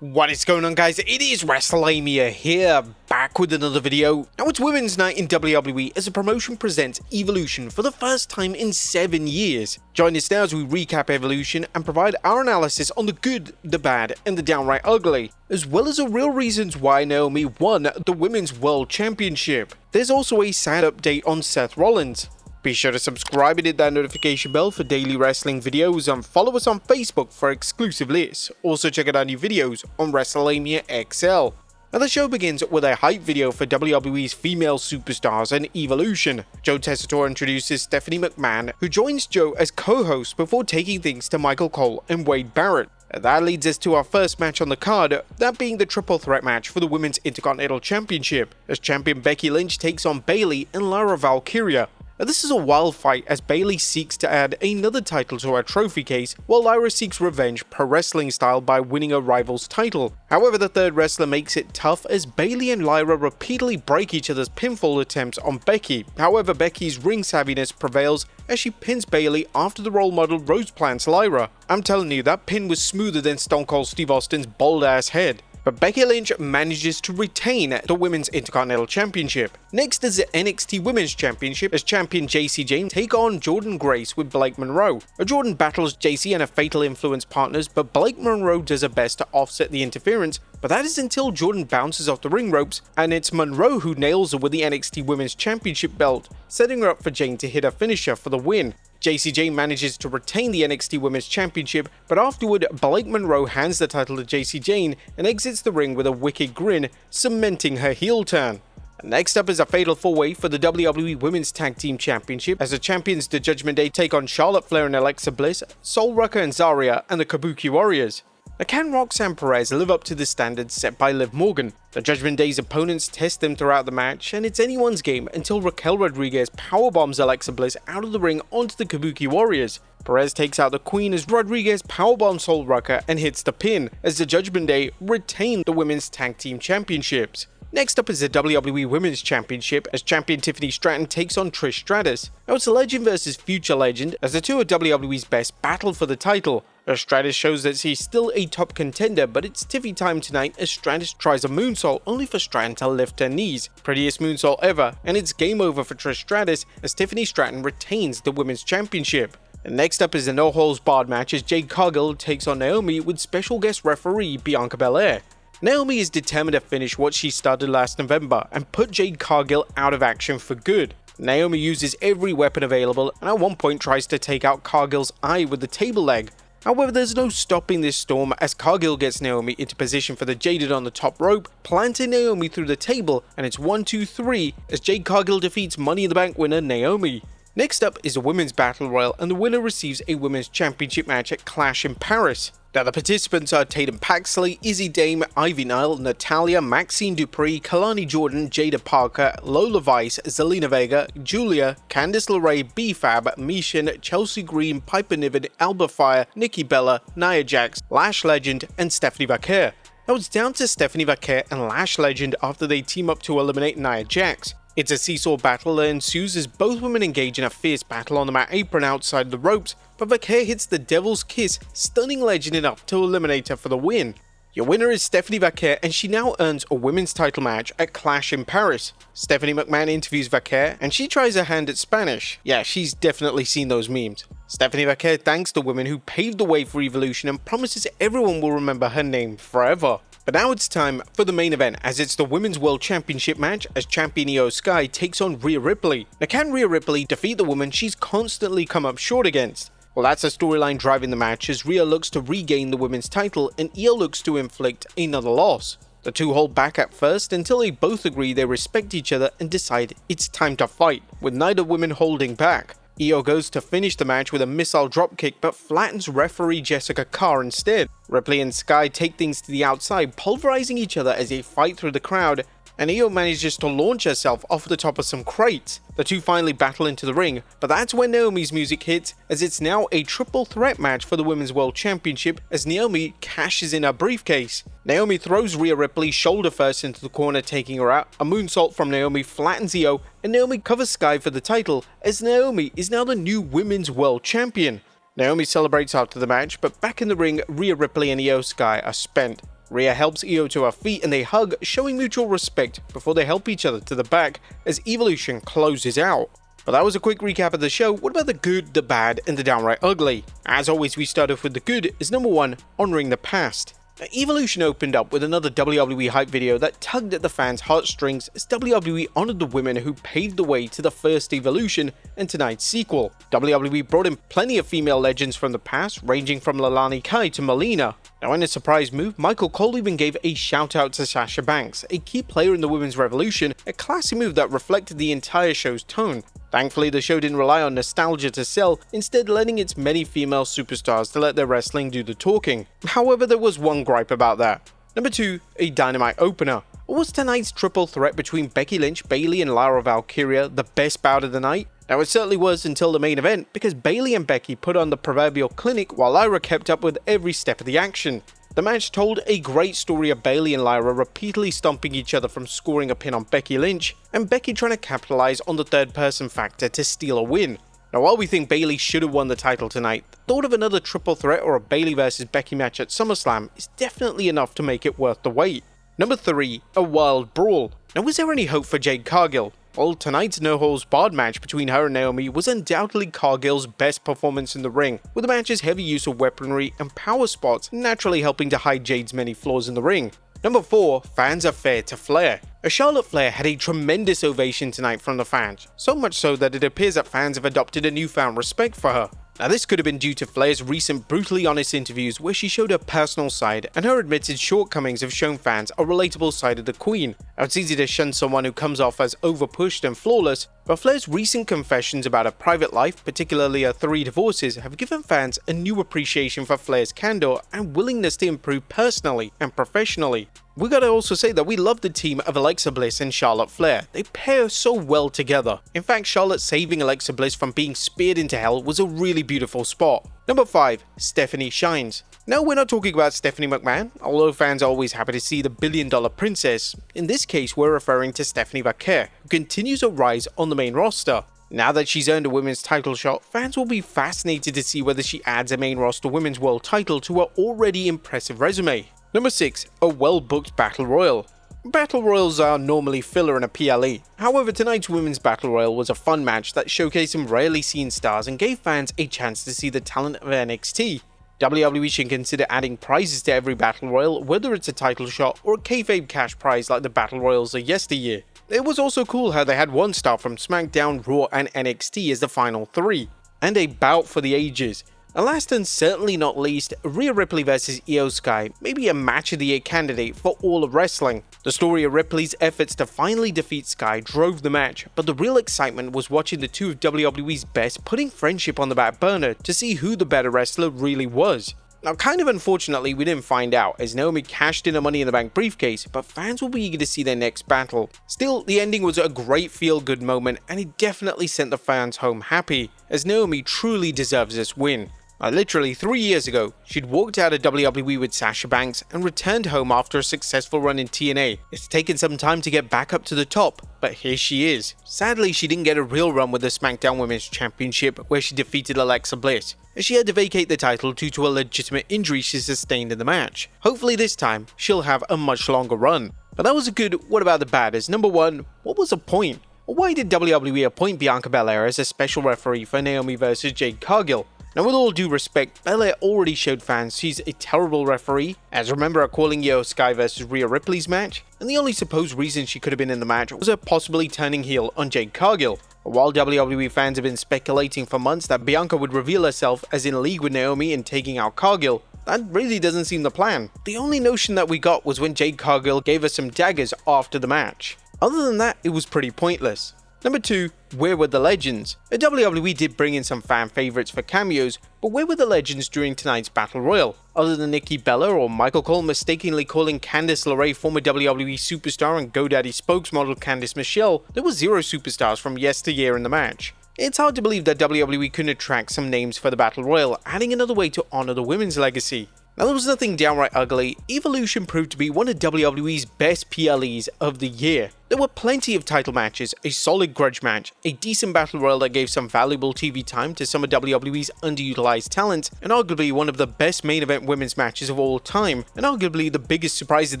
What is going on, guys? It is Wrestlelamia here, back with another video. Now it's Women's Night in WWE as the promotion presents Evolution for the first time in 7 years. Join us now as we recap Evolution and provide our analysis on the good, the bad, and the downright ugly, as well as the real reasons why Naomi won the Women's World Championship. There's also a sad update on Seth Rollins. Be sure to subscribe and hit that notification bell for daily wrestling videos, and follow us on Facebook for exclusive lists. Also check out our new videos on Wrestlelamia XL. Now the show begins with a hype video for WWE's female superstars and Evolution. Joe Tessitore introduces Stephanie McMahon, who joins Joe as co-host before taking things to Michael Cole and Wade Barrett. And that leads us to our first match on the card, that being the triple threat match for the Women's Intercontinental Championship, as champion Becky Lynch takes on Bayley and Lyra Valkyria. Now this is a wild fight as Bayley seeks to add another title to her trophy case, while Lyra seeks revenge pro wrestling style by winning a rival's title. However, the third wrestler makes it tough as Bayley and Lyra repeatedly break each other's pinfall attempts on Becky. However, Becky's ring savviness prevails as she pins Bayley after the role model rose plants Lyra. I'm telling you, that pin was smoother than Stone Cold Steve Austin's bald ass head. But Becky Lynch manages to retain the Women's Intercontinental Championship. Next is the NXT Women's Championship as champion Jacy Jayne take on Jordynne Grace with Blake Monroe. Jordynne battles Jacy and her Fatal Influence partners, but Blake Monroe does her best to offset the interference, but that is until Jordynne bounces off the ring ropes, and it's Monroe who nails her with the NXT Women's Championship belt, setting her up for Jayne to hit her finisher for the win. Jacy Jayne manages to retain the NXT Women's Championship, but afterward Blake Monroe hands the title to Jacy Jayne and exits the ring with a wicked grin, cementing her heel turn. Next up is a fatal 4-way for the WWE Women's Tag Team Championship as the champions The Judgment Day take on Charlotte Flair and Alexa Bliss, Ruca and Zaria, and the Kabuki Warriors. Now, can Roxanne and Perez live up to the standards set by Liv Morgan? The Judgment Day's opponents test them throughout the match, and it's anyone's game until Raquel Rodriguez powerbombs Alexa Bliss out of the ring onto the Kabuki Warriors. Perez takes out the Queen as Rodriguez powerbombs Ruca and hits the pin, as the Judgment Day retain the Women's Tag Team Championships. Next up is the WWE Women's Championship as champion Tiffany Stratton takes on Trish Stratus. Now it's legend versus future legend as the two of WWE's best battle for the title. Stratus shows that she's still a top contender, but it's Tiffy time tonight as Stratus tries a moonsault only for Stratton to lift her knees. Prettiest moonsault ever, and it's game over for Trish Stratus as Tiffany Stratton retains the Women's Championship. And next up is the no holds barred match as Jade Cargill takes on Naomi with special guest referee Bianca Belair. Naomi is determined to finish what she started last November and put Jade Cargill out of action for good. Naomi uses every weapon available and at one point tries to take out Cargill's eye with the table leg. However, there's no stopping this storm as Cargill gets Naomi into position for the Jaded on the top rope, planting Naomi through the table, and it's 1, 2, 3 as Jade Cargill defeats Money in the Bank winner Naomi. Next up is a Women's Battle Royal, and the winner receives a Women's Championship match at Clash in Paris. Now the participants are Tatum Paxley, Izzy Dame, Ivy Nile, Natalia, Maxine Dupree, Kalani Jordan, Jada Parker, Lola Vice, Zelina Vega, Julia, Candice LeRae, B-Fab, Mishin, Chelsea Green, Piper Niven, Alba Fire, Nikki Bella, Nia Jax, Lash Legend, and Stephanie Vaquer. Now it's down to Stephanie Vaquer and Lash Legend after they team up to eliminate Nia Jax. It's a seesaw battle that ensues as both women engage in a fierce battle on the mat apron outside the ropes, but Vaquer hits the Devil's Kiss, stunning Legend enough to eliminate her for the win. Your winner is Stephanie Vaquer, and she now earns a women's title match at Clash in Paris. Stephanie McMahon interviews Vaquer, and she tries her hand at Spanish. Yeah, she's definitely seen those memes. Stephanie Vaquer thanks the women who paved the way for Evolution and promises everyone will remember her name forever. But now it's time for the main event, as it's the Women's World Championship match as champion Iyo Sky takes on Rhea Ripley. Now can Rhea Ripley defeat the woman she's constantly come up short against? Well, that's a storyline driving the match as Rhea looks to regain the women's title and Iyo looks to inflict another loss. The two hold back at first until they both agree they respect each other and decide it's time to fight, with neither woman holding back. Iyo goes to finish the match with a missile dropkick but flattens referee Jessica Carr instead. Ripley and Sky take things to the outside, pulverizing each other as they fight through the crowd, and Iyo manages to launch herself off the top of some crates. The two finally battle into the ring, but that's when Naomi's music hits, as it's now a triple threat match for the Women's World Championship as Naomi cashes in her briefcase. Naomi throws Rhea Ripley shoulder first into the corner, taking her out. A moonsault from Naomi flattens Iyo, and Naomi covers Sky for the title, as Naomi is now the new Women's World Champion. Naomi celebrates after the match, but back in the ring, Rhea Ripley and Iyo Sky are spent. Rhea helps Iyo to her feet and they hug, showing mutual respect before they help each other to the back as Evolution closes out. But that was a quick recap of the show. What about the good, the bad, and the downright ugly? As always, we start off with the good as number 1, honoring the past. Now, Evolution opened up with another WWE hype video that tugged at the fans' heartstrings as WWE honored the women who paved the way to the first Evolution and tonight's sequel. WWE brought in plenty of female legends from the past, ranging from Leilani Kai to Melina. Now, in a surprise move, Michael Cole even gave a shout out to Sasha Banks, a key player in the women's revolution, a classy move that reflected the entire show's tone. Thankfully, the show didn't rely on nostalgia to sell, instead letting its many female superstars to let their wrestling do the talking. However, there was one gripe about that. Number 2, a Dynamite opener. Or was tonight's triple threat between Becky Lynch, Bayley and Lyra Valkyria the best bout of the night? Now, it certainly was until the main event, because Bayley and Becky put on the proverbial clinic while Lyra kept up with every step of the action. The match told a great story of Bayley and Lyra repeatedly stomping each other from scoring a pin on Becky Lynch, and Becky trying to capitalize on the third person factor to steal a win. Now, while we think Bayley should have won the title tonight, the thought of another triple threat or a Bayley vs Becky match at SummerSlam is definitely enough to make it worth the wait. Number 3, a wild brawl. Now, was there any hope for Jade Cargill? Well, tonight's no-holds-barred match between her and Naomi was undoubtedly Cargill's best performance in the ring, with the match's heavy use of weaponry and power spots naturally helping to hide Jade's many flaws in the ring. Number 4, fans are fair to Flair. Charlotte Flair had a tremendous ovation tonight from the fans, so much so that it appears that fans have adopted a newfound respect for her. Now, this could have been due to Flair's recent brutally honest interviews where she showed her personal side, and her admitted shortcomings have shown fans a relatable side of the Queen. Now, it's easy to shun someone who comes off as overpushed and flawless, but Flair's recent confessions about her private life, particularly her 3 divorces, have given fans a new appreciation for Flair's candor and willingness to improve personally and professionally. We gotta also say that we love the team of Alexa Bliss and Charlotte Flair. They pair so well together. In fact, Charlotte saving Alexa Bliss from being speared into hell was a really beautiful spot. Number 5, Stephanie shines. No, we're not talking about Stephanie McMahon, although fans are always happy to see the billion-dollar princess. In this case, we're referring to Stephanie Vaquer, who continues her rise on the main roster. Now that she's earned a women's title shot, fans will be fascinated to see whether she adds a main roster women's world title to her already impressive resume. Number 6, a well-booked Battle Royal. Battle Royals are normally filler in a PLE. However, tonight's Women's Battle Royal was a fun match that showcased some rarely seen stars and gave fans a chance to see the talent of NXT. WWE should consider adding prizes to every Battle Royal, whether it's a title shot or a kayfabe cash prize like the Battle Royals of yesteryear. It was also cool how they had one star from SmackDown, Raw and NXT as the final 3. And a bout for the ages. And last and certainly not least, Rhea Ripley vs Iyo Sky may be a match of the year candidate for all of wrestling. The story of Ripley's efforts to finally defeat Sky drove the match, but the real excitement was watching the two of WWE's best putting friendship on the back burner to see who the better wrestler really was. Now, kind of unfortunately, we didn't find out as Naomi cashed in a Money in the Bank briefcase, but fans will be eager to see their next battle. Still, the ending was a great feel-good moment and it definitely sent the fans home happy, as Naomi truly deserves this win. Literally 3 years ago, she'd walked out of WWE with Sasha Banks and returned home after a successful run in TNA. It's taken some time to get back up to the top, but here she is. Sadly, she didn't get a real run with the SmackDown Women's Championship where she defeated Alexa Bliss, as she had to vacate the title due to a legitimate injury she sustained in the match. Hopefully this time, she'll have a much longer run. But that was a good what about the bad as number 1, what was the point? Or why did WWE appoint Bianca Belair as a special referee for Naomi vs Jade Cargill? Now, with all due respect, Belair already showed fans she's a terrible referee, as remember her calling Iyo Sky vs Rhea Ripley's match, and the only supposed reason she could have been in the match was her possibly turning heel on Jade Cargill. While WWE fans have been speculating for months that Bianca would reveal herself as in league with Naomi and taking out Cargill, that really doesn't seem the plan. The only notion that we got was when Jade Cargill gave us some daggers after the match. Other than that, it was pretty pointless. Number 2, where were the legends? The WWE did bring in some fan favorites for cameos, but where were the legends during tonight's Battle Royal? Other than Nikki Bella or Michael Cole mistakenly calling Candice LeRae former WWE superstar and GoDaddy spokesmodel Candice Michelle, there were 0 superstars from yesteryear in the match. It's hard to believe that WWE couldn't attract some names for the Battle Royal, adding another way to honor the women's legacy. Now, there was nothing downright ugly. Evolution proved to be one of WWE's best PLEs of the year. There were plenty of title matches, a solid grudge match, a decent battle royal that gave some valuable TV time to some of WWE's underutilized talent, and arguably one of the best main event women's matches of all time, and arguably the biggest surprise of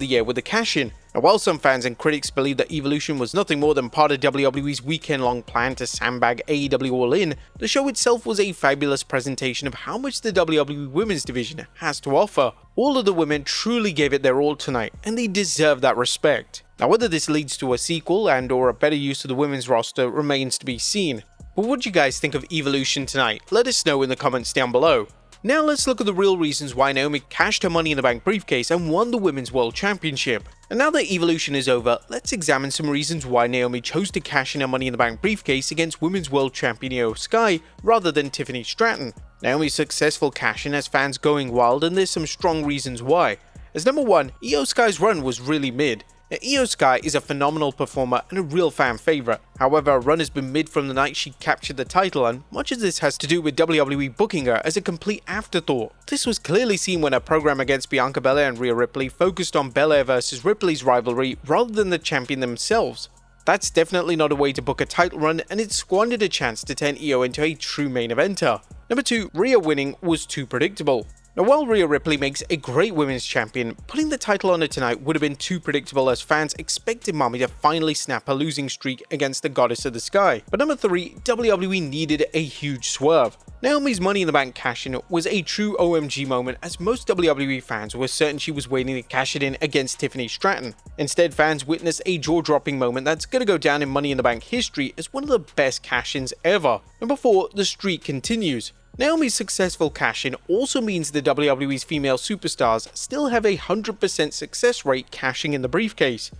the year with the cash-in. Now, while some fans and critics believe that Evolution was nothing more than part of WWE's weekend-long plan to sandbag AEW All In, the show itself was a fabulous presentation of how much the WWE Women's Division has to offer. All of the women truly gave it their all tonight, and they deserve that respect. Now, whether this leads to a sequel and or a better use of the women's roster remains to be seen. But what do you guys think of Evolution tonight? Let us know in the comments down below. Now let's look at the real reasons why Naomi cashed her Money in the Bank briefcase and won the Women's World Championship. And now that Evolution is over, let's examine some reasons why Naomi chose to cash in her Money in the Bank briefcase against Women's World Champion Iyo Sky rather than Tiffany Stratton. Naomi's successful cash-in has fans going wild, and there's some strong reasons why. As number one, Iyo Sky's run was really mid. Now, Iyo Sky is a phenomenal performer and a real fan favourite. However, her run has been mid from the night she captured the title, and much of this has to do with WWE booking her as a complete afterthought. This was clearly seen when her program against Bianca Belair and Rhea Ripley focused on Belair versus Ripley's rivalry rather than the champion themselves. That's definitely not a way to book a title run, and it squandered a chance to turn Iyo into a true main eventer. Number two, Rhea winning was too predictable. Now, while Rhea Ripley makes a great women's champion, putting the title on her tonight would have been too predictable, as fans expected Mommy to finally snap her losing streak against the Goddess of the Sky. But number three, WWE needed a huge swerve. Naomi's Money in the Bank cash-in was a true OMG moment, as most WWE fans were certain she was waiting to cash it in against Tiffany Stratton. Instead, fans witnessed a jaw-dropping moment that's going to go down in Money in the Bank history as one of the best cash-ins ever. Number four, the streak continues. Naomi's successful cash-in also means the WWE's female superstars still have a 100% success rate cashing in the briefcase.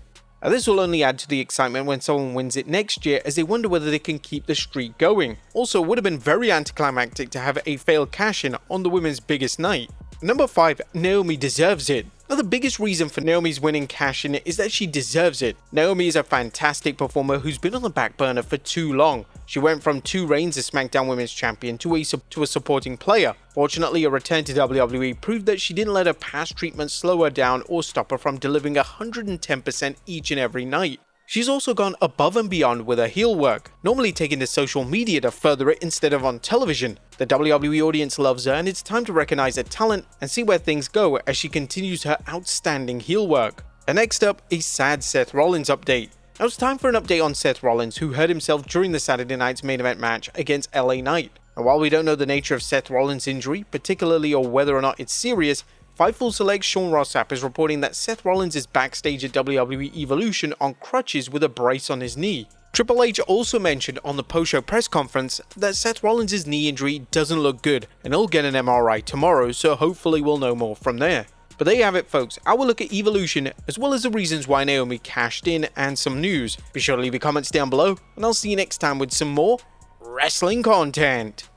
Now, this will only add to the excitement when someone wins it next year, as they wonder whether they can keep the streak going. Also, it would have been very anticlimactic to have a failed cash-in on the women's biggest night. Number 5, Naomi deserves it. Now, the biggest reason for Naomi's winning cash-in is that she deserves it. Naomi is a fantastic performer who's been on the back burner for too long. She went from 2 reigns as SmackDown Women's Champion to a supporting player. Fortunately, a return to WWE proved that she didn't let her past treatment slow her down or stop her from delivering 110% each and every night. She's also gone above and beyond with her heel work, normally taking to social media to further it instead of on television. The WWE audience loves her, and it's time to recognize her talent and see where things go as she continues her outstanding heel work. And next up, a sad Seth Rollins update. Now it's time for an update on Seth Rollins, who hurt himself during the Saturday night's main event match against LA Knight. And while we don't know the nature of Seth Rollins' injury, particularly or whether or not it's serious, Fightful Select's Sean Rossap is reporting that Seth Rollins is backstage at WWE Evolution on crutches with a brace on his knee. Triple H also mentioned on the post-show press conference that Seth Rollins' knee injury doesn't look good, and he'll get an MRI tomorrow, so hopefully we'll know more from there. But there you have it, folks, our look at Evolution, as well as the reasons why Naomi cashed in and some news. Be sure to leave your comments down below, and I'll see you next time with some more wrestling content.